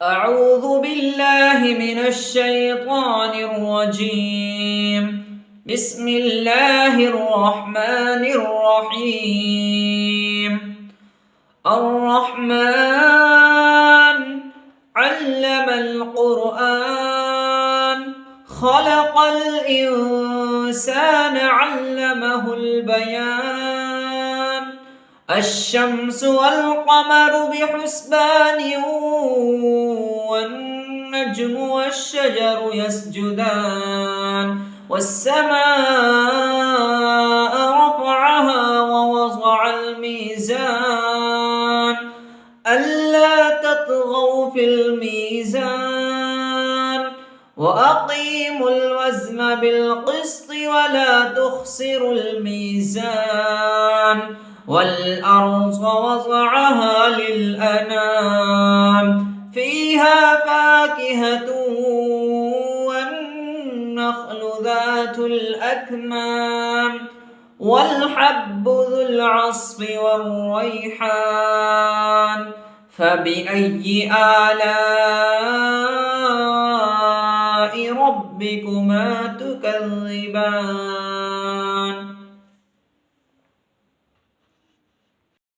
أعوذ بالله من الشيطان الرجيم. بسم الله الرحمن الرحيم. الرحمن علم القرآن خلق الإنسان علمه البيان. الشمس والقمر بحسبان والنجم والشجر يسجدان والسماء رفعها ووضع الميزان ألا تطغوا في الميزان وأقيموا الوزن بالقسط ولا تخسروا الميزان والأرض وضعها للأنام فيها فاكهة والنخل ذات الأكمام والحب ذو العصف والريحان فبأي آلاء ربكما تكذبان